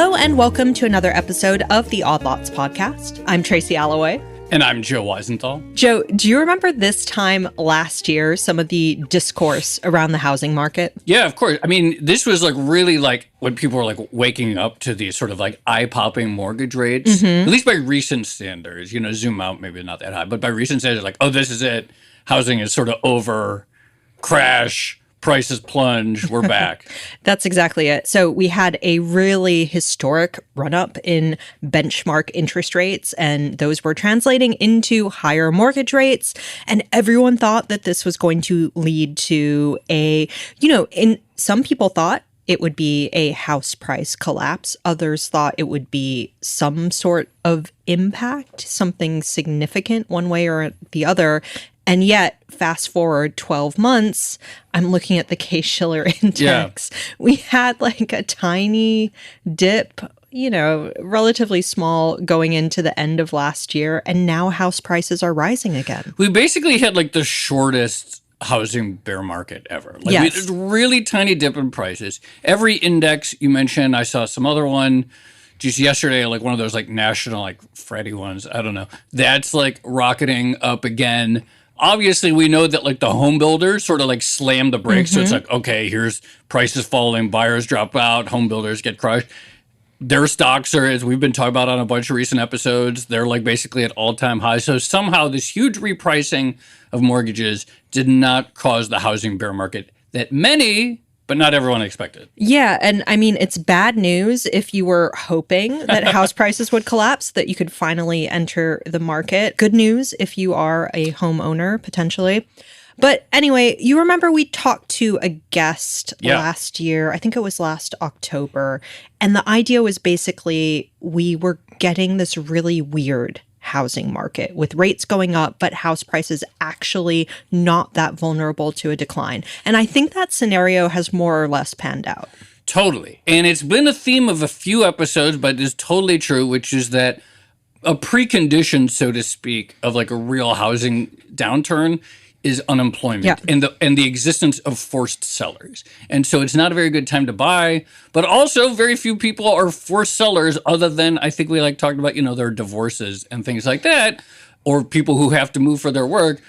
Hello and welcome to another episode of the Odd Lots podcast. I'm Tracy Alloway. And I'm Joe Weisenthal. Joe, do you remember this time last year, some of the discourse around the housing market? Yeah, of course. I mean, this was really when people were waking up to these sort of eye-popping mortgage rates, at least by recent standards. Zoom out, maybe not that high, but by recent standards, oh, this is it. Housing is sort of over, crash, prices plunge, we're back. That's exactly it. So we had a really historic run-up in benchmark interest rates, and those were translating into higher mortgage rates. And everyone thought that this was going to lead to some people thought it would be a house price collapse. Others thought it would be some sort of impact, something significant one way or the other. And yet, fast forward 12 months, I'm looking at the Case-Shiller index. Yeah. We had a tiny dip, relatively small going into the end of last year. And now house prices are rising again. We basically had the shortest housing bear market ever. Yes. We had a really tiny dip in prices. Every index you mentioned, I saw some other one just yesterday, one of those national Freddie ones. I don't know. That's rocketing up again. Obviously, we know that the home builders sort of slam the brakes. So it's okay, here's prices falling, buyers drop out, home builders get crushed. Their stocks are, as we've been talking about on a bunch of recent episodes, they're basically at all-time highs. So somehow this huge repricing of mortgages did not cause the housing bear market that many, but not everyone expected. Yeah, and I mean, it's bad news if you were hoping that house prices would collapse, that you could finally enter the market. Good news if you are a homeowner, potentially. But anyway, you remember we talked to a guest last year, I think it was last October, and the idea was basically we were getting this really weird housing market with rates going up, but house prices actually not that vulnerable to a decline. And I think that scenario has more or less panned out. Totally. And it's been a theme of a few episodes, but it's totally true, which is that a precondition, so to speak, of a real housing downturn is unemployment and the existence of forced sellers. And so it's not a very good time to buy, but also very few people are forced sellers other than, I think we talked about, their divorces and things like that, or people who have to move for their work.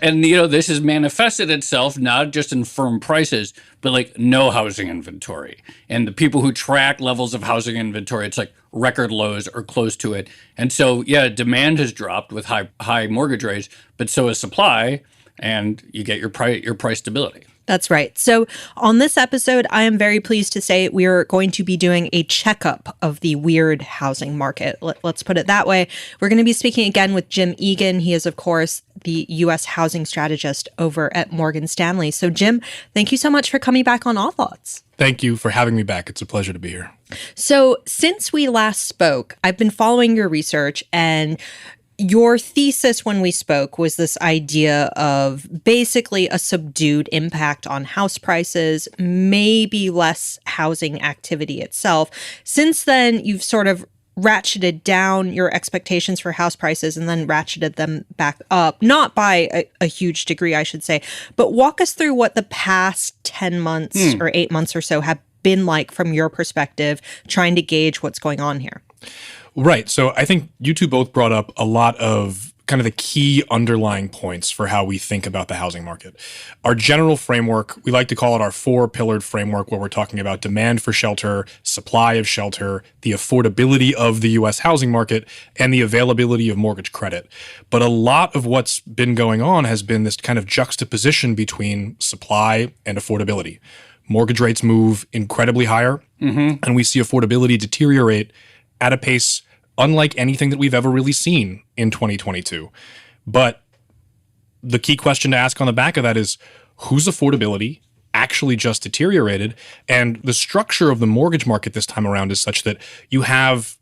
And this has manifested itself not just in firm prices, but no housing inventory. And the people who track levels of housing inventory, it's record lows or close to it. And so, demand has dropped with high mortgage rates, but so has supply. And you get your price stability. That's right. So on this episode, I am very pleased to say we are going to be doing a checkup of the weird housing market. Let's put it that way. We're going to be speaking again with Jim Egan. He is, of course, the U.S. housing strategist over at Morgan Stanley. So, Jim, thank you so much for coming back on Odd Lots. Thank you for having me back. It's a pleasure to be here. So since we last spoke, I've been following your research, and your thesis when we spoke was this idea of basically a subdued impact on house prices, maybe less housing activity itself. Since then, you've sort of ratcheted down your expectations for house prices and then ratcheted them back up, not by a huge degree, I should say, but walk us through what the past 10 months or 8 months or so have been like from your perspective, trying to gauge what's going on here. Right. So I think you two both brought up a lot of kind of the key underlying points for how we think about the housing market. Our general framework, we like to call it our four-pillared framework, where we're talking about demand for shelter, supply of shelter, the affordability of the U.S. housing market, and the availability of mortgage credit. But a lot of what's been going on has been this kind of juxtaposition between supply and affordability. Mortgage rates move incredibly higher, and we see affordability deteriorate at a pace unlike anything that we've ever really seen in 2022. But the key question to ask on the back of that is, whose affordability actually just deteriorated? And the structure of the mortgage market this time around is such that you have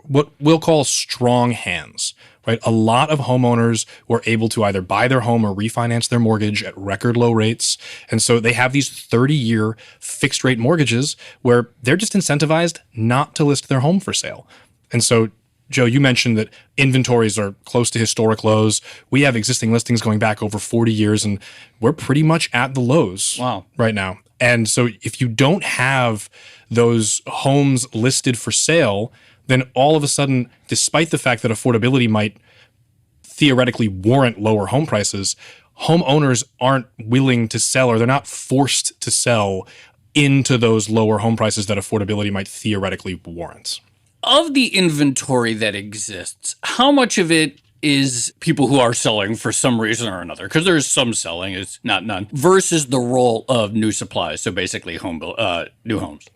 what we'll call strong hands, right? A lot of homeowners were able to either buy their home or refinance their mortgage at record low rates. And so they have these 30-year fixed rate mortgages where they're just incentivized not to list their home for sale. And so, Joe, you mentioned that inventories are close to historic lows. We have existing listings going back over 40 years, and we're pretty much at the lows right now. And so if you don't have those homes listed for sale, then all of a sudden, despite the fact that affordability might theoretically warrant lower home prices, homeowners aren't willing to sell, or they're not forced to sell into those lower home prices that affordability might theoretically warrant. Of the inventory that exists, how much of it is people who are selling for some reason or another? Because there is some selling, it's not none, versus the role of new supplies, so basically new homes.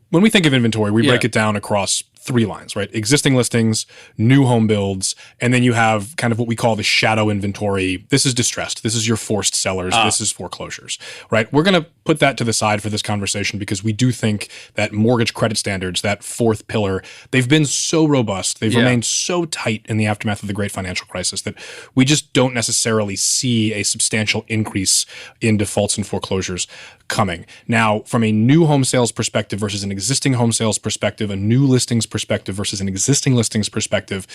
When we think of inventory, we break it down across 3 lines, right? Existing listings, new home builds, and then you have kind of what we call the shadow inventory. This is distressed. This is your forced sellers. This is foreclosures, right? We're going to put that to the side for this conversation because we do think that mortgage credit standards, that 4th pillar, they've been so robust. They've remained so tight in the aftermath of the great financial crisis that we just don't necessarily see a substantial increase in defaults and foreclosures coming. Now, from a new home sales perspective versus an existing home sales perspective, a new listings perspective versus an existing listings perspective,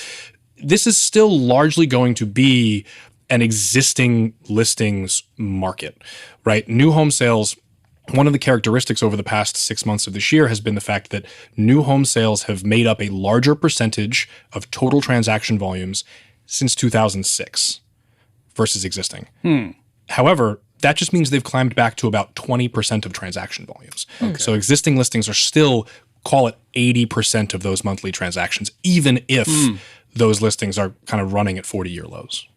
this is still largely going to be an existing listings market, right? New home sales, one of the characteristics over the past 6 months of this year has been the fact that new home sales have made up a larger percentage of total transaction volumes since 2006 versus existing. However, that just means they've climbed back to about 20% of transaction volumes. So existing listings are still, call it 80% of those monthly transactions, even if those listings are kind of running at 40-year lows.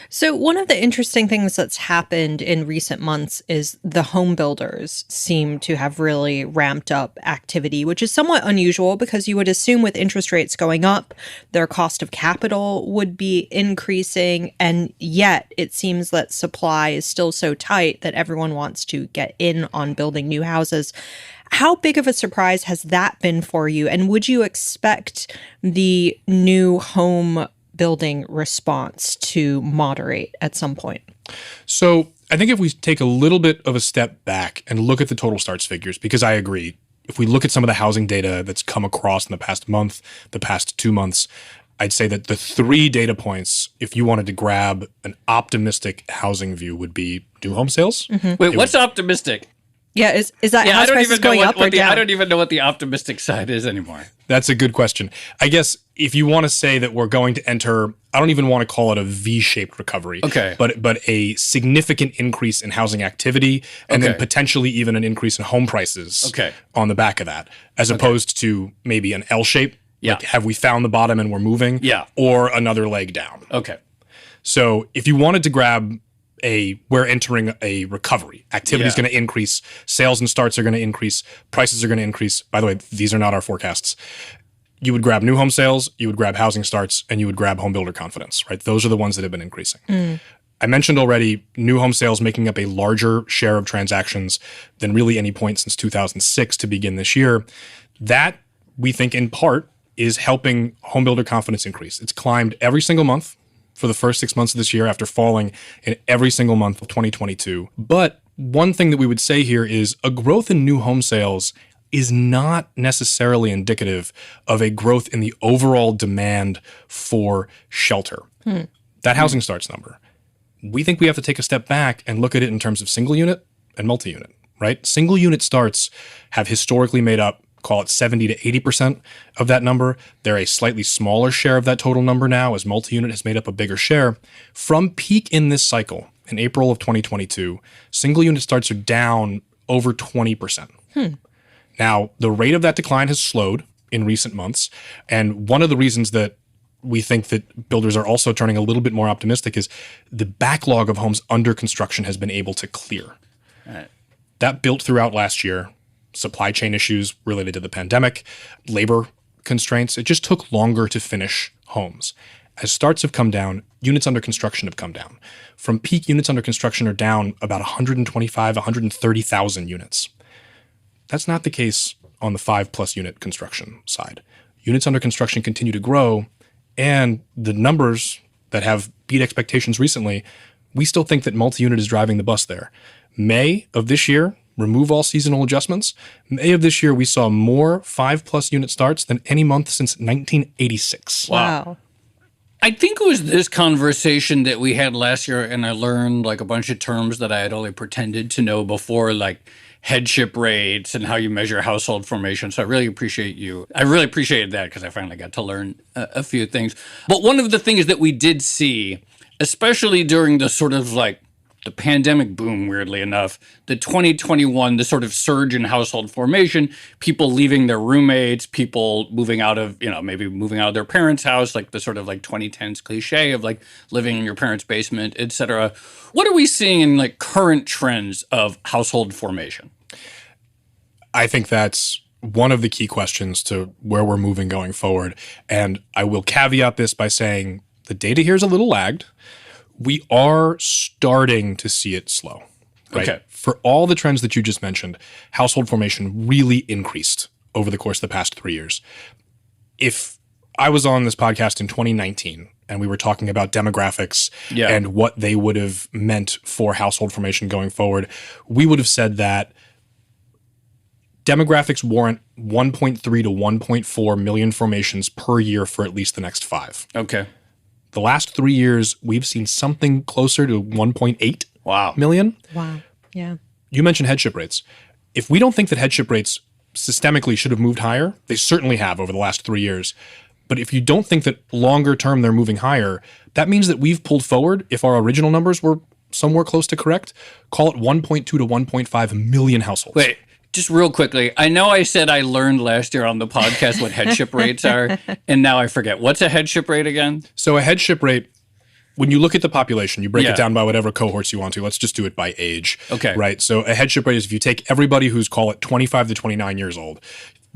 So one of the interesting things that's happened in recent months is the home builders seem to have really ramped up activity, which is somewhat unusual because you would assume with interest rates going up, their cost of capital would be increasing. And yet it seems that supply is still so tight that everyone wants to get in on building new houses. How big of a surprise has that been for you? And would you expect the new home building response to moderate at some point? So I think if we take a little bit of a step back and look at the total starts figures, because I agree, if we look at some of the housing data that's come across in the past month, the past 2 months, I'd say that the 3 data points, if you wanted to grab an optimistic housing view, would be new home sales. Wait, what's optimistic? Yeah, is that house prices going up or down? I don't even know what the optimistic side is anymore. That's a good question. I guess if you want to say that we're going to enter, I don't even want to call it a V-shaped recovery. Okay. But a significant increase in housing activity and then potentially even an increase in home prices on the back of that, as opposed to maybe an L shape. Yeah. Like, have we found the bottom and we're moving? Yeah. Or another leg down. Okay. So if you wanted to grab we're entering a recovery. Activity is going to increase. Sales and starts are going to increase. Prices are going to increase. By the way, these are not our forecasts. You would grab new home sales, you would grab housing starts, and you would grab home builder confidence, right? Those are the ones that have been increasing. I mentioned already new home sales making up a larger share of transactions than really any point since 2006 to begin this year. That, we think in part, is helping home builder confidence increase. It's climbed every single month for the first 6 months of this year after falling in every single month of 2022. But one thing that we would say here is a growth in new home sales is not necessarily indicative of a growth in the overall demand for shelter. That housing starts number. We think we have to take a step back and look at it in terms of single unit and multi-unit, right? Single unit starts have historically made up, call it 70 to 80% of that number. They're a slightly smaller share of that total number now as multi-unit has made up a bigger share. From peak in this cycle, in April of 2022, single unit starts are down over 20%. Now, the rate of that decline has slowed in recent months. And one of the reasons that we think that builders are also turning a little bit more optimistic is the backlog of homes under construction has been able to clear. That built throughout last year. Supply chain issues related to the pandemic, labor constraints. It just took longer to finish homes. As starts have come down, units under construction have come down. From peak, units under construction are down about 125, 130,000 units. That's not the case on the 5+ unit construction side. Units under construction continue to grow, and the numbers that have beat expectations recently, we still think that multi-unit is driving the bus there. May of this year, remove all seasonal adjustments. May of this year, we saw more 5+ unit starts than any month since 1986. Wow. I think it was this conversation that we had last year, and I learned like a bunch of terms that I had only pretended to know before, like headship rates and how you measure household formation. So I really appreciated that because I finally got to learn a few things. But one of the things that we did see, especially during the sort of like the pandemic boom, weirdly enough, the 2021, the sort of surge in household formation, people leaving their roommates, people moving out of, maybe moving out of their parents' house, like the sort of like 2010s cliche of like living in your parents' basement, et cetera. What are we seeing in like current trends of household formation? I think that's one of the key questions to where we're moving going forward. And I will caveat this by saying the data here is a little lagged. We are starting to see it slow. Right? Okay. For all the trends that you just mentioned, household formation really increased over the course of the past 3 years. If I was on this podcast in 2019 and we were talking about demographics and what they would have meant for household formation going forward, we would have said that demographics warrant 1.3 to 1.4 million formations per year for at least the next 5. Okay. The last 3 years, we've seen something closer to 1.8 million. Wow. Yeah. You mentioned headship rates. If we don't think that headship rates systemically should have moved higher, they certainly have over the last 3 years. But if you don't think that longer term they're moving higher, that means that we've pulled forward, if our original numbers were somewhere close to correct, call it 1.2 to 1.5 million households. Wait. Just real quickly, I know I said I learned last year on the podcast what headship rates are, and now I forget. What's a headship rate again? So a headship rate, when you look at the population, you break it down by whatever cohorts you want to. Let's just do it by age. Okay. Right? So a headship rate is if you take everybody who's, call it 25 to 29 years old,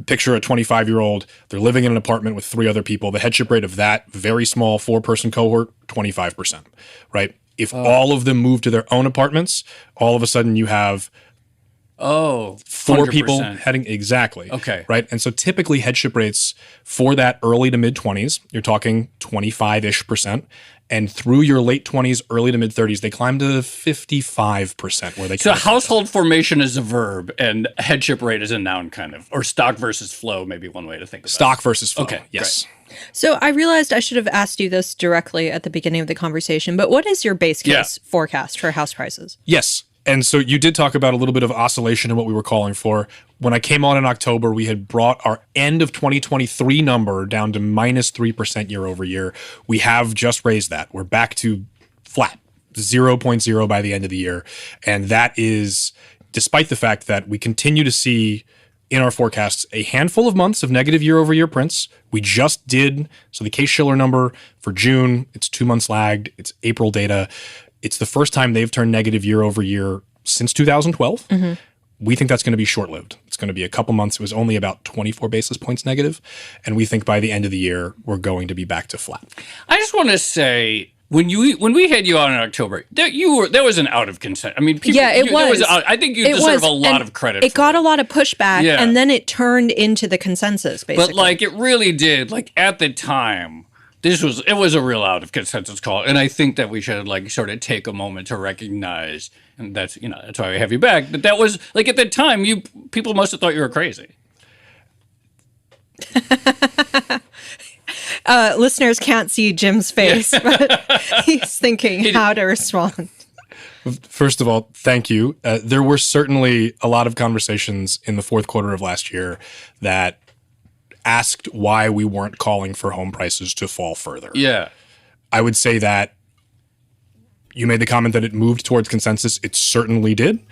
picture a 25-year-old, they're living in an apartment with 3 other people. The headship rate of that very small 4-person cohort, 25%. Right? If all of them move to their own apartments, all of a sudden you have 4 100%. people heading exactly. Okay. Right. And so typically headship rates for that early to mid 20s, you're talking 25-ish%. And through your late 20s, early to mid 30s, they climb to 55% where they So household formation is a verb and headship rate is a noun kind of, or stock versus flow, maybe one way to think about stock versus flow. Okay. Yes. Great. So I realized I should have asked you this directly at the beginning of the conversation, but what is your base case forecast for house prices? Yes. And so you did talk about a little bit of oscillation in what we were calling for. When I came on in October, we had brought our end of 2023 number down to minus 3% year over year. We have just raised that. We're back to flat, 0.0 by the end of the year. And that is despite the fact that we continue to see in our forecasts a handful of months of negative year over year prints. We just did. So the Case-Shiller number for June, it's 2 months lagged. It's April data. It's the first time they've turned negative year over year since 2012. Mm-hmm. We think that's going to be short-lived. It's going to be a couple months. It was only about 24 basis points negative. And we think by the end of the year, we're going to be back to flat. I just want to say, when we had you on in October, there was an out of consent. I mean, people, I think you deserve a lot of credit. It got a lot of pushback, and then it turned into the consensus, basically. But like it really did. Like at the time, it was a real out of consensus call, and I think that we should like sort of take a moment to recognize, and that's why we have you back. But that was like at the time, people must have thought you were crazy. Listeners can't see Jim's face, but he's thinking how to respond. First of all, thank you. There were certainly a lot of conversations in the fourth quarter of last year that asked why we weren't calling for home prices to fall further. Yeah. I would say that you made the comment that it moved towards consensus. It certainly did.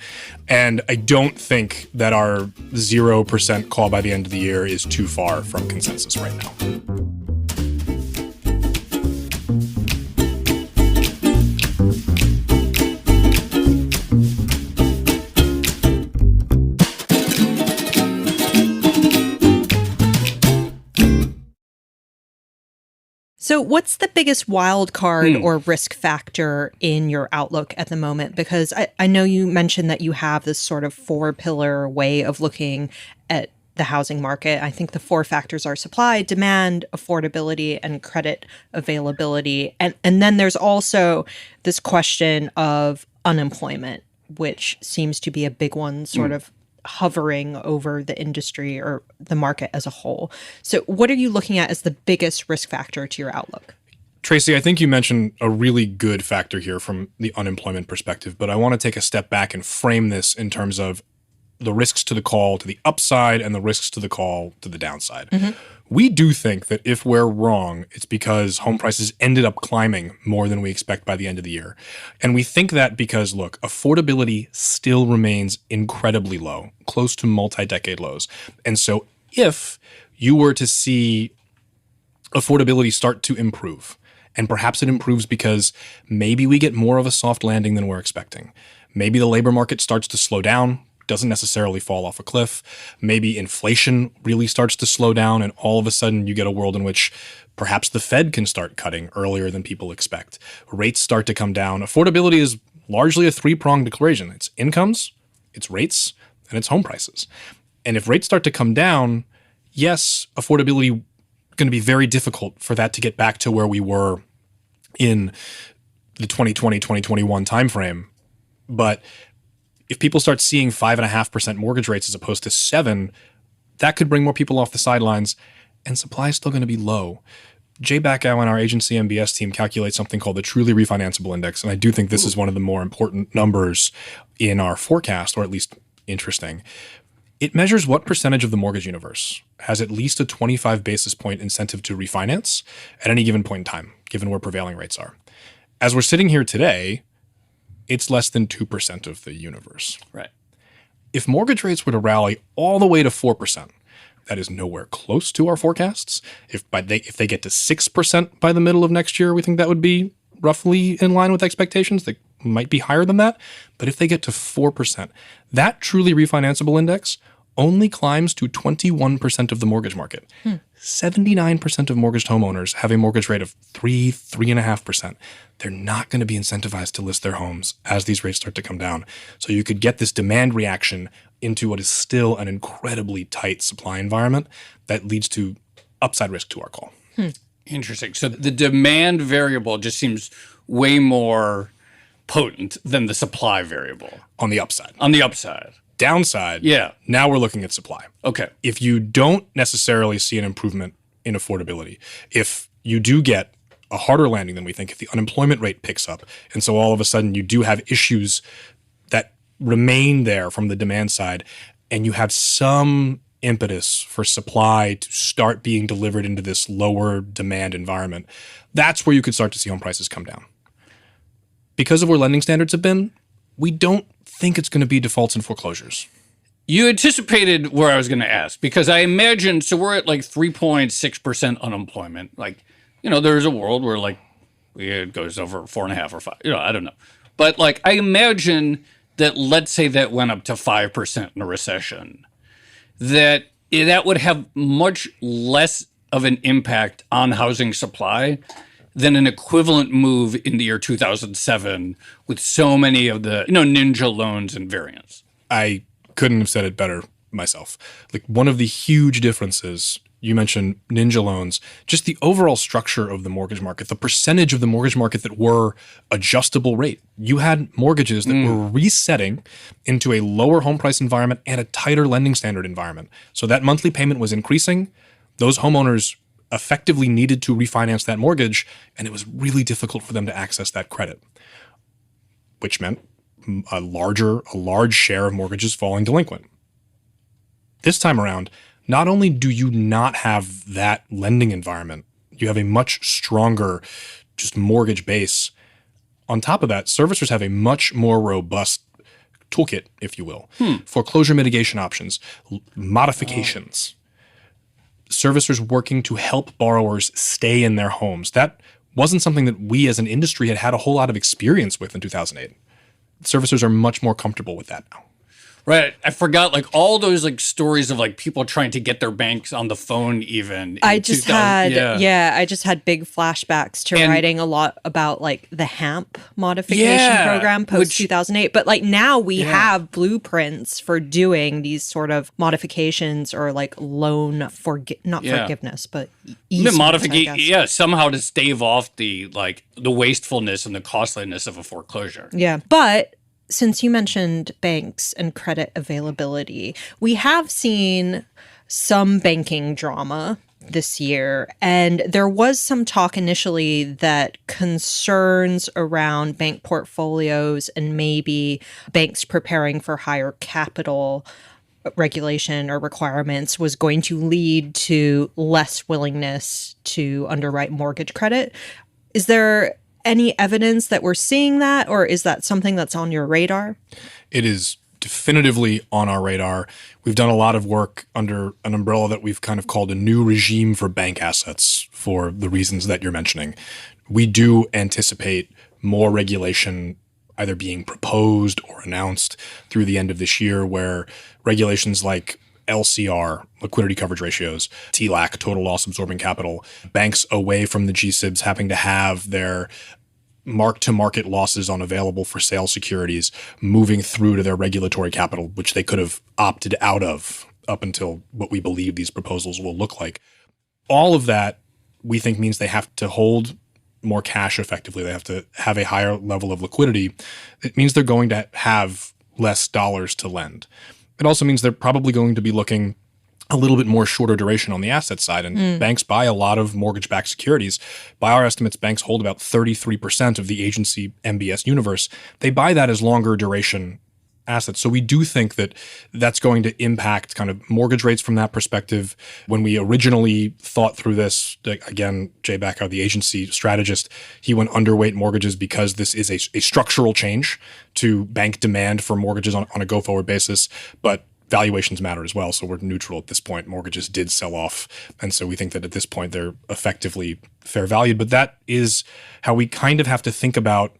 And I don't think that our 0% call by the end of the year is too far from consensus right now. So what's the biggest wild card or risk factor in your outlook at the moment? Because I know you mentioned that you have this sort of 4-pillar way of looking at the housing market. I think the 4 factors are supply, demand, affordability, and credit availability. And then there's also this question of unemployment, which seems to be a big one, sort of hovering over the industry or the market as a whole. So what are you looking at as the biggest risk factor to your outlook? Tracy, I think you mentioned a really good factor here from the unemployment perspective, but I want to take a step back and frame this in terms of the risks to the call to the upside and the risks to the call to the downside. We do think that if we're wrong, it's because home prices ended up climbing more than we expect by the end of the year. And we think that because, look, affordability still remains incredibly low, close to multi-decade lows. And so if you were to see affordability start to improve, and perhaps it improves because maybe we get more of a soft landing than we're expecting. Maybe the labor market starts to slow down, doesn't necessarily fall off a cliff. Maybe inflation really starts to slow down, and all of a sudden you get a world in which perhaps the Fed can start cutting earlier than people expect. Rates start to come down. Affordability is largely a three-pronged equation. It's incomes, it's rates, and it's home prices. And if rates start to come down, yes, affordability going to be very difficult for that to get back to where we were in the 2020, 2021 timeframe. But if people start seeing 5.5% mortgage rates as opposed to 7%, that could bring more people off the sidelines, and supply is still going to be low. Jay Backow and our agency MBS team calculate something called the Truly Refinanceable Index, and I do think this is one of the more important numbers in our forecast, or at least interesting. It measures what percentage of the mortgage universe has at least a 25 basis point incentive to refinance at any given point in time, given where prevailing rates are. As we're sitting here today, it's less than 2% of the universe. Right. If mortgage rates were to rally all the way to 4%, that is nowhere close to our forecasts. If they get to 6% by the middle of next year, we think that would be roughly in line with expectations. They might be higher than that. But if they get to 4%, that Truly Refinanceable Index only climbs to 21% of the mortgage market. 79% of mortgaged homeowners have a mortgage rate of 3.5%. They're not going to be incentivized to list their homes as these rates start to come down. So you could get this demand reaction into what is still an incredibly tight supply environment that leads to upside risk to our call. Interesting. So the demand variable just seems way more potent than the supply variable. On the upside. On the upside. Downside, yeah. Now we're looking at supply. Okay. If you don't necessarily see an improvement in affordability, if you do get a harder landing than we think, if the unemployment rate picks up, and so all of a sudden you do have issues that remain there from the demand side, and you have some impetus for supply to start being delivered into this lower demand environment, that's where you could start to see home prices come down. Because of where lending standards have been, we don't think it's going to be defaults and foreclosures. You anticipated where I was going to ask, because I imagine, so we're at like 3.6% unemployment. Like, there's a world where like it goes over 4.5 or 5, I don't know. But like, I imagine that, let's say that went up to 5% in a recession, that would have much less of an impact on housing supply than an equivalent move in the year 2007 with so many of the, ninja loans and variants. I couldn't have said it better myself. Like, one of the huge differences, you mentioned ninja loans, just the overall structure of the mortgage market, the percentage of the mortgage market that were adjustable rate. You had mortgages that were resetting into a lower home price environment and a tighter lending standard environment. So that monthly payment was increasing. Those homeowners effectively needed to refinance that mortgage, and it was really difficult for them to access that credit, which meant a large share of mortgages falling delinquent. This time around, not only do you not have that lending environment, you have a much stronger just mortgage base. On top of that, servicers have a much more robust toolkit, if you will, foreclosure mitigation options, modifications. Servicers working to help borrowers stay in their homes. That wasn't something that we as an industry had a whole lot of experience with in 2008. Servicers are much more comfortable with that now. Right. I forgot like all those like stories of like people trying to get their banks on the phone even. I just had big flashbacks to writing a lot about like the HAMP modification program post 2008. But like now we have blueprints for doing these sort of modifications or like loan forgiveness, but modification. Somehow to stave off the wastefulness and the costliness of a foreclosure. Yeah. But since you mentioned banks and credit availability, we have seen some banking drama this year. And there was some talk initially that concerns around bank portfolios and maybe banks preparing for higher capital regulation or requirements was going to lead to less willingness to underwrite mortgage credit. Is there any evidence that we're seeing that, or is that something that's on your radar? It is definitively on our radar. We've done a lot of work under an umbrella that we've kind of called a new regime for bank assets for the reasons that you're mentioning. We do anticipate more regulation either being proposed or announced through the end of this year, where regulations like LCR, liquidity coverage ratios, TLAC, total loss absorbing capital, banks away from the GSIBs having to have their mark-to-market losses on available for sale securities moving through to their regulatory capital, which they could have opted out of up until what we believe these proposals will look like. All of that, we think, means they have to hold more cash effectively. They have to have a higher level of liquidity. It means they're going to have less dollars to lend. It also means they're probably going to be looking a little bit more shorter duration on the asset side. And banks buy a lot of mortgage-backed securities. By our estimates, banks hold about 33% of the agency MBS universe. They buy that as longer duration assets. So we do think that that's going to impact kind of mortgage rates from that perspective. When we originally thought through this, again, Jay Bacow, the agency strategist, he went underweight mortgages because this is a structural change to bank demand for mortgages on a go-forward basis. But valuations matter as well. So we're neutral at this point. Mortgages did sell off. And so we think that at this point, they're effectively fair valued. But that is how we kind of have to think about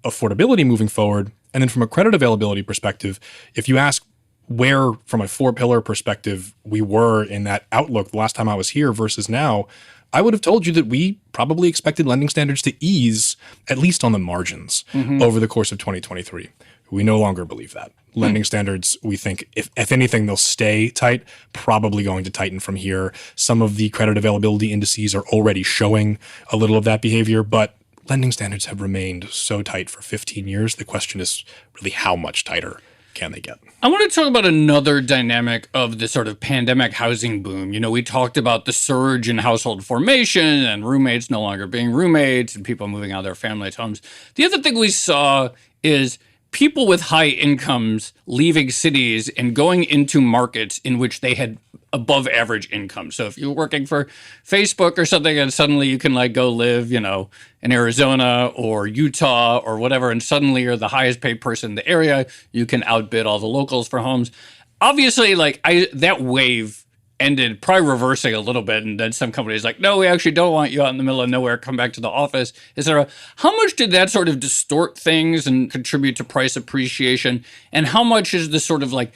affordability moving forward. And then from a credit availability perspective, if you ask where, from a four-pillar perspective, we were in that outlook the last time I was here versus now, I would have told you that we probably expected lending standards to ease, at least on the margins, over the course of 2023. We no longer believe that. Lending standards, we think, if anything, they'll stay tight, probably going to tighten from here. Some of the credit availability indices are already showing a little of that behavior, but lending standards have remained so tight for 15 years. The question is really how much tighter can they get? I want to talk about another dynamic of the sort of pandemic housing boom. You know, we talked about the surge in household formation and roommates no longer being roommates and people moving out of their families' homes. The other thing we saw is people with high incomes leaving cities and going into markets in which they had above average income. So if you're working for Facebook or something and suddenly you can like go live, you know, in Arizona or Utah or whatever, and suddenly you're the highest paid person in the area, you can outbid all the locals for homes. Obviously, like that wave ended, probably reversing a little bit, and then some companies like, no, we actually don't want you out in the middle of nowhere, come back to the office, etc. How much did that sort of distort things and contribute to price appreciation? And how much is the sort of like,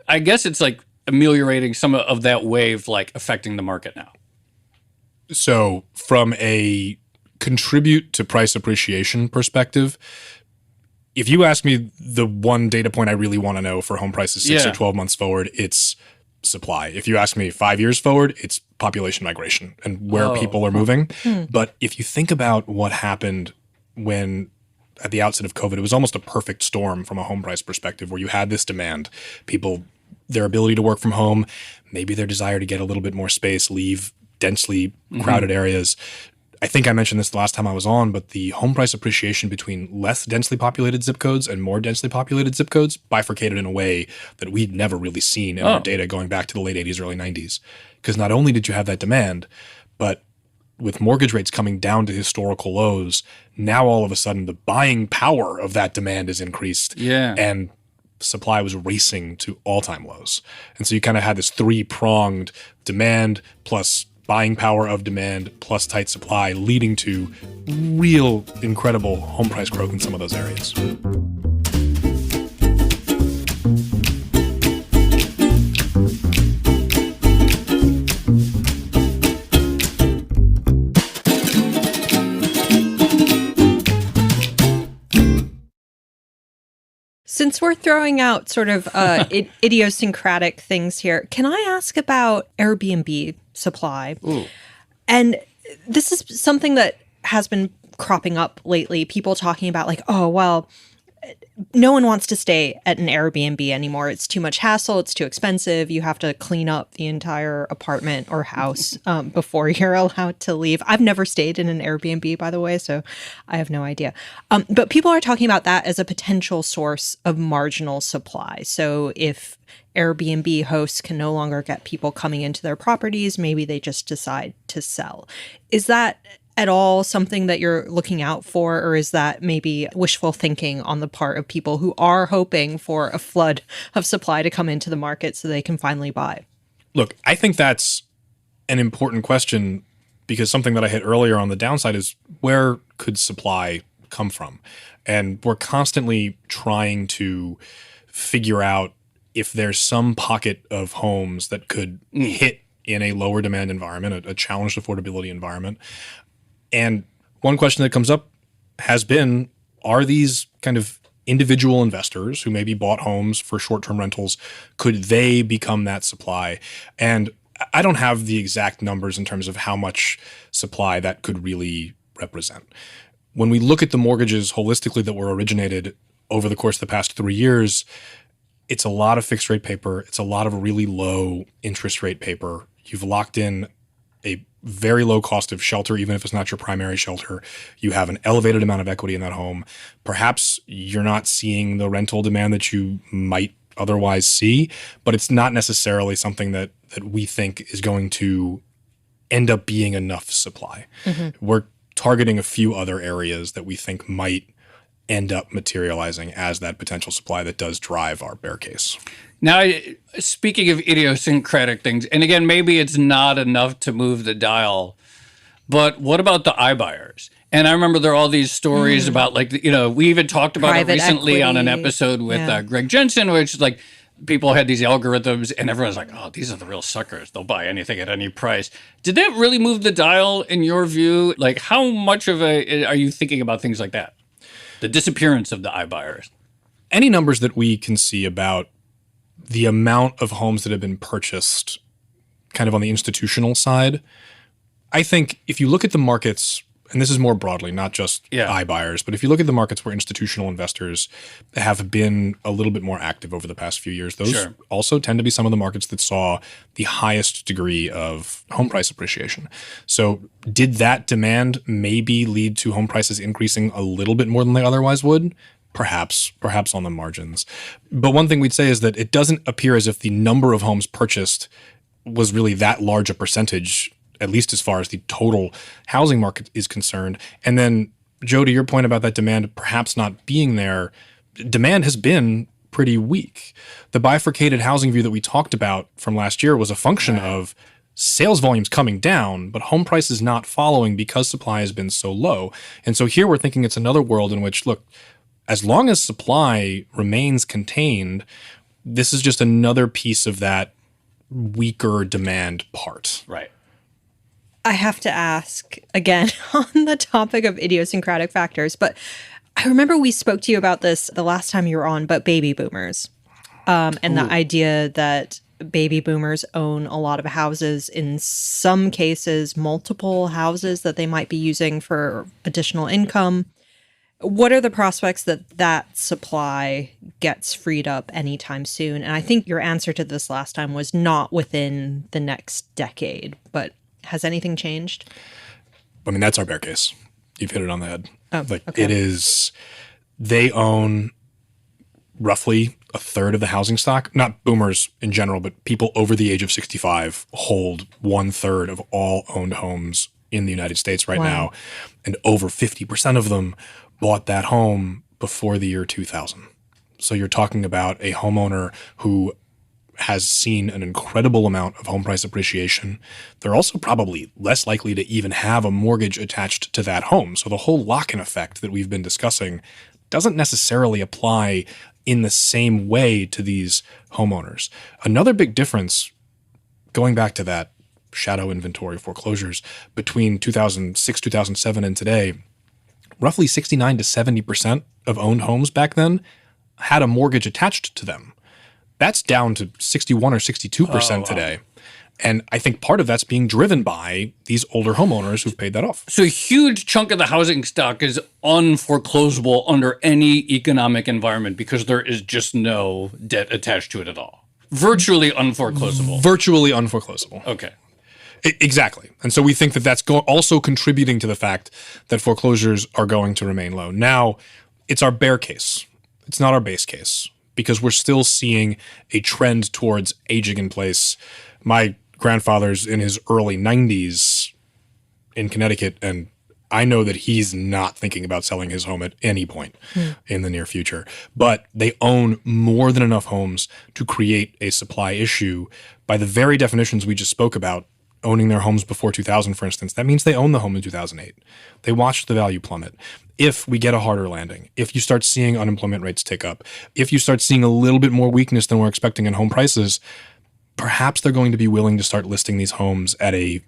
I guess it's like ameliorating some of that wave, like affecting the market now? So from a contribute to price appreciation perspective, if you ask me the one data point I really want to know for home prices 6 or 12 months forward, it's supply. If you ask me 5 years forward, it's population migration and where people are moving. But if you think about what happened when at the outset of COVID, it was almost a perfect storm from a home price perspective where you had this demand, people, their ability to work from home, maybe their desire to get a little bit more space, leave densely crowded areas. I think I mentioned this the last time I was on, but the home price appreciation between less densely populated zip codes and more densely populated zip codes bifurcated in a way that we'd never really seen in our data going back to the late 80s, early 90s. Because not only did you have that demand, but with mortgage rates coming down to historical lows, now all of a sudden the buying power of that demand is increased. And supply was racing to all-time lows. And so you kind of had this three-pronged demand plus buying power of demand plus tight supply, leading to real incredible home price growth in some of those areas. Since we're throwing out sort of idiosyncratic things here, can I ask about Airbnb supply? And this is something that has been cropping up lately. People talking about like, oh, well, no one wants to stay at an Airbnb anymore. It's too much hassle. It's too expensive. You have to clean up the entire apartment or house before you're allowed to leave. I've never stayed in an Airbnb, by the way, so I have no idea. But people are talking about that as a potential source of marginal supply. So if Airbnb hosts can no longer get people coming into their properties, maybe they just decide to sell. Is that at all something that you're looking out for, or is that maybe wishful thinking on the part of people who are hoping for a flood of supply to come into the market so they can finally buy? Look, I think that's an important question because something that I hit earlier on the downside is where could supply come from? And we're constantly trying to figure out if there's some pocket of homes that could hit in a lower demand environment, a challenged affordability environment. And one question that comes up has been, are these kind of individual investors who maybe bought homes for short-term rentals, could they become that supply? And I don't have the exact numbers in terms of how much supply that could really represent. When we look at the mortgages holistically that were originated over the course of the past 3 years, it's a lot of fixed rate paper. It's a lot of really low interest rate paper. You've locked in a very low cost of shelter, even if it's not your primary shelter. You have an elevated amount of equity in that home. Perhaps you're not seeing the rental demand that you might otherwise see, but it's not necessarily something that we think is going to end up being enough supply. Mm-hmm. We're targeting a few other areas that we think might end up materializing as that potential supply that does drive our bear case. Now, speaking of idiosyncratic things, and again, maybe it's not enough to move the dial, but what about the iBuyers? And I remember there are all these stories about, like, we even talked about Private it recently equity. on an episode with Greg Jensen, which is like people had these algorithms and everyone's like, oh, these are the real suckers. They'll buy anything at any price. Did that really move the dial in your view? Like, how much of are you thinking about things like that? The disappearance of the iBuyers. Any numbers that we can see about the amount of homes that have been purchased kind of on the institutional side, I think if you look at the markets, and this is more broadly, not just iBuyers, but if you look at the markets where institutional investors have been a little bit more active over the past few years, those also tend to be some of the markets that saw the highest degree of home price appreciation. So did that demand maybe lead to home prices increasing a little bit more than they otherwise would? Perhaps on the margins. But one thing we'd say is that it doesn't appear as if the number of homes purchased was really that large a percentage, at least as far as the total housing market is concerned. And then, Joe, to your point about that demand perhaps not being there, demand has been pretty weak. The bifurcated housing view that we talked about from last year was a function of sales volumes coming down, but home prices not following because supply has been so low. And so here we're thinking it's another world in which, look, as long as supply remains contained, this is just another piece of that weaker demand part. Right. I have to ask again on the topic of idiosyncratic factors, but I remember we spoke to you about this the last time you were on, but baby boomers and the idea that baby boomers own a lot of houses, in some cases, multiple houses that they might be using for additional income. What are the prospects that supply gets freed up anytime soon? And I think your answer to this last time was not within the next decade, but has anything changed? I mean, that's our bear case. You've hit it on the head. Oh, okay. It is, they own roughly a third of the housing stock. Not boomers in general, but people over the age of 65 hold 1/3 of all owned homes in the United States right now. And over 50% of them bought that home before the year 2000. So you're talking about a homeowner who has seen an incredible amount of home price appreciation. They're also probably less likely to even have a mortgage attached to that home. So the whole lock-in effect that we've been discussing doesn't necessarily apply in the same way to these homeowners. Another big difference, going back to that shadow inventory foreclosures, between 2006, 2007 and today, roughly 69 to 70% of owned homes back then had a mortgage attached to them. That's down to 61 or 62% today. And I think part of that's being driven by these older homeowners who've paid that off. So a huge chunk of the housing stock is unforeclosable under any economic environment because there is just no debt attached to it at all. Virtually unforeclosable. Virtually unforeclosable. Okay. Exactly. And so we think that that's also contributing to the fact that foreclosures are going to remain low. Now, it's our bear case. It's not our base case because we're still seeing a trend towards aging in place. My grandfather's in his early 90s in Connecticut, and I know that he's not thinking about selling his home at any point in the near future. But they own more than enough homes to create a supply issue by the very definitions we just spoke about. Owning their homes before 2000, for instance, that means they own the home in 2008. They watched the value plummet. If we get a harder landing, if you start seeing unemployment rates tick up, if you start seeing a little bit more weakness than we're expecting in home prices, perhaps they're going to be willing to start listing these homes at a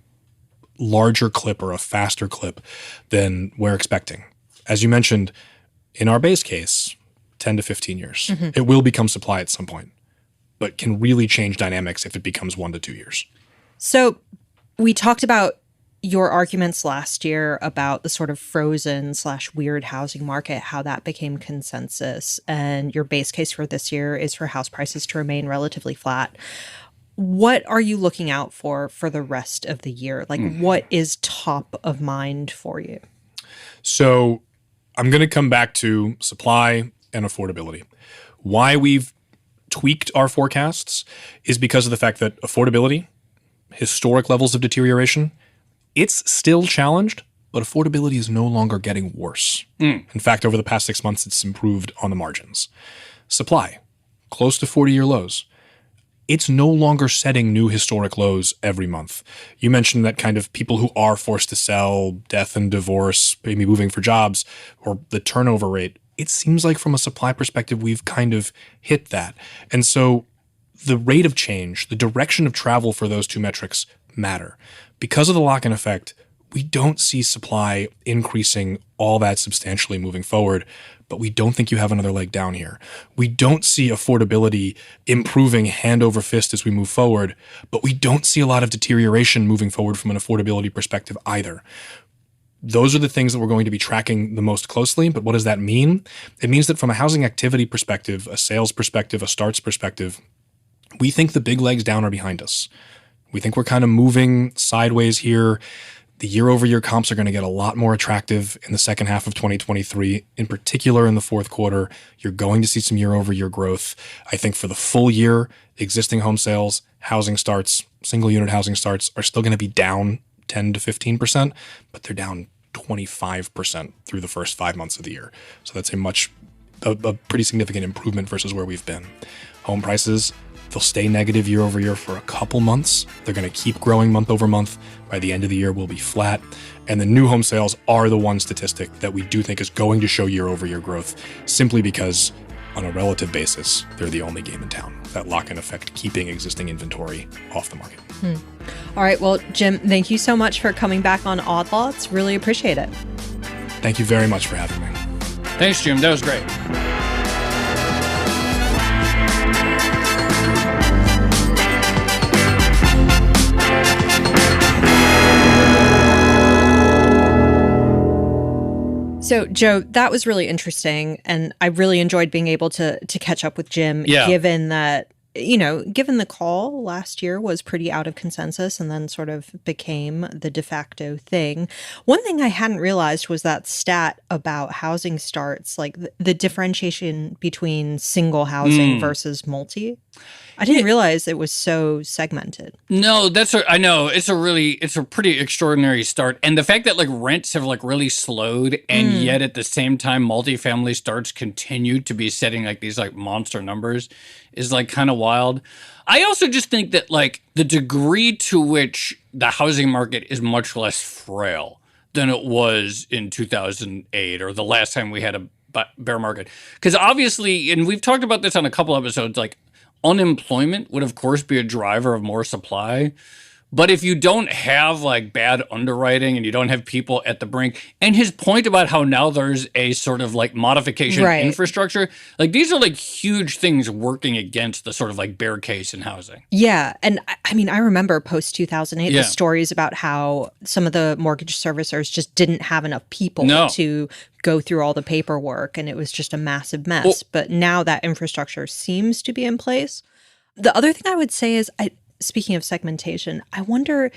larger clip or a faster clip than we're expecting. As you mentioned, in our base case, 10 to 15 years. It will become supply at some point, but can really change dynamics if it becomes 1 to 2 years. So we talked about your arguments last year about the sort of frozen / weird housing market, how that became consensus. And your base case for this year is for house prices to remain relatively flat. What are you looking out for the rest of the year? Like, what is top of mind for you? So I'm going to come back to supply and affordability. Why we've tweaked our forecasts is because of the fact that affordability, historic levels of deterioration, it's still challenged, but affordability is no longer getting worse. In fact, over the past 6 months, it's improved on the margins. Supply, close to 40-year lows. It's no longer setting new historic lows every month. You mentioned that kind of people who are forced to sell, death and divorce, maybe moving for jobs, or the turnover rate. It seems like from a supply perspective, we've kind of hit that. And so the rate of change, the direction of travel for those two metrics matter. Because of the lock-in effect, we don't see supply increasing all that substantially moving forward, but we don't think you have another leg down here. We don't see affordability improving hand over fist as we move forward, but we don't see a lot of deterioration moving forward from an affordability perspective either. Those are the things that we're going to be tracking the most closely, but what does that mean? It means that from a housing activity perspective, a sales perspective, a starts perspective, we think the big legs down are behind us. We think we're kind of moving sideways here. The year-over-year comps are going to get a lot more attractive in the second half of 2023. In particular, in the fourth quarter, you're going to see some year-over-year growth. I think for the full year, existing home sales, housing starts, single-unit housing starts are still going to be down 10 to 15%, but they're down 25% through the first 5 months of the year. So that's a pretty significant improvement versus where we've been. Home prices, they'll stay negative year over year for a couple months. They're going to keep growing month over month. By the end of the year, we'll be flat. And the new home sales are the one statistic that we do think is going to show year over year growth simply because on a relative basis, they're the only game in town. That lock-in effect keeping existing inventory off the market. All right. Well, Jim, thank you so much for coming back on Odd Lots. Really appreciate it. Thank you very much for having me. Thanks, Jim. That was great. So, Joe, that was really interesting. And I really enjoyed being able to catch up with Jim, given that, given the call last year was pretty out of consensus and then sort of became the de facto thing. One thing I hadn't realized was that stat about housing starts, like the differentiation between single housing versus multi. I didn't realize it was so segmented. No, I know. It's a pretty extraordinary start. And the fact that like rents have like really slowed and yet at the same time, multifamily starts continue to be setting like these like monster numbers is like kind of wild. I also just think that like the degree to which the housing market is much less frail than it was in 2008 or the last time we had a bear market. Because obviously, and we've talked about this on a couple episodes, like unemployment would, of course, be a driver of more supply. But if you don't have like bad underwriting and you don't have people at the brink, and his point about how now there's a sort of like modification infrastructure, like these are like huge things working against the sort of like bear case in housing. Yeah. And I mean, I remember post 2008, the stories about how some of the mortgage servicers just didn't have enough people to go through all the paperwork, and it was just a massive mess. Well, but now that infrastructure seems to be in place. The other thing I would say is, speaking of segmentation, I wonder,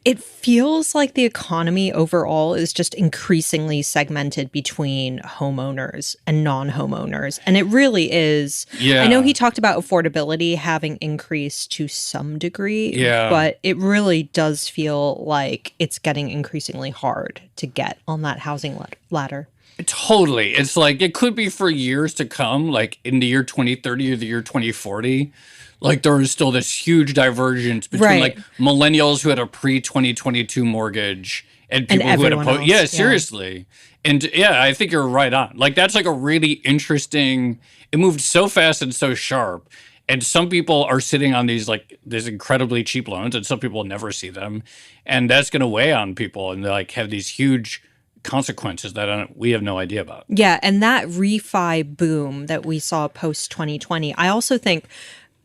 it feels like the economy overall is just increasingly segmented between homeowners and non-homeowners. And it really is. Yeah. I know he talked about affordability having increased to some degree, but it really does feel like it's getting increasingly hard to get on that housing ladder. Totally. It's like it could be for years to come, like in the year 2030 or the year 2040. Like there is still this huge divergence between like millennials who had a pre-2022 mortgage and people who had a yeah, seriously. And yeah, I think you're right on. Like that's like a really interesting, it moved so fast and so sharp. And some people are sitting on these incredibly cheap loans, and some people never see them. And that's going to weigh on people and like have these huge consequences that we have no idea about. Yeah, and that refi boom that we saw post 2020, I also think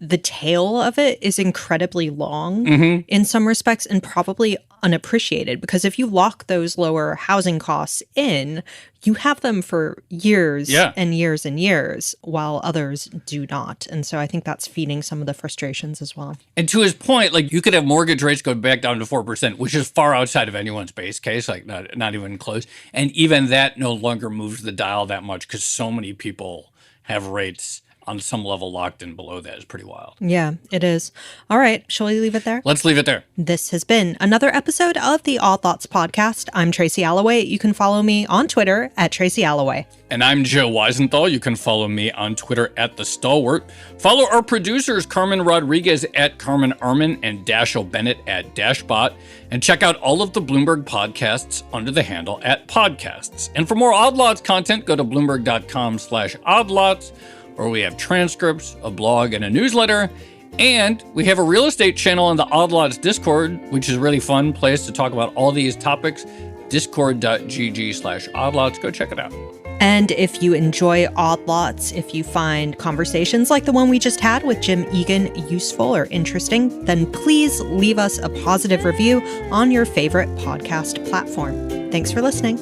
the tail of it is incredibly long in some respects and probably unappreciated, because if you lock those lower housing costs in, you have them for years and years and years, while others do not. And so I think that's feeding some of the frustrations as well. And to his point, like you could have mortgage rates go back down to 4%, which is far outside of anyone's base case, like not even close. And even that no longer moves the dial that much because so many people have rates on some level locked in below that. Is pretty wild. Yeah, it is. All right. Shall we leave it there? Let's leave it there. This has been another episode of the Odd Lots podcast. I'm Tracy Alloway. You can follow me on Twitter at Tracy Alloway. And I'm Joe Weisenthal. You can follow me on Twitter at The Stalwart. Follow our producers, Carmen Rodriguez at Carmen Armin and Dashiell Bennett at Dashbot. And check out all of the Bloomberg podcasts under the handle at Podcasts. And for more Odd Lots content, go to Bloomberg.com/oddlots. where we have transcripts, a blog, and a newsletter. And we have a real estate channel in the Odd Lots Discord, which is a really fun place to talk about all these topics. Discord.gg/oddlots. Go check it out. And if you enjoy Odd Lots, if you find conversations like the one we just had with Jim Egan useful or interesting, then please leave us a positive review on your favorite podcast platform. Thanks for listening.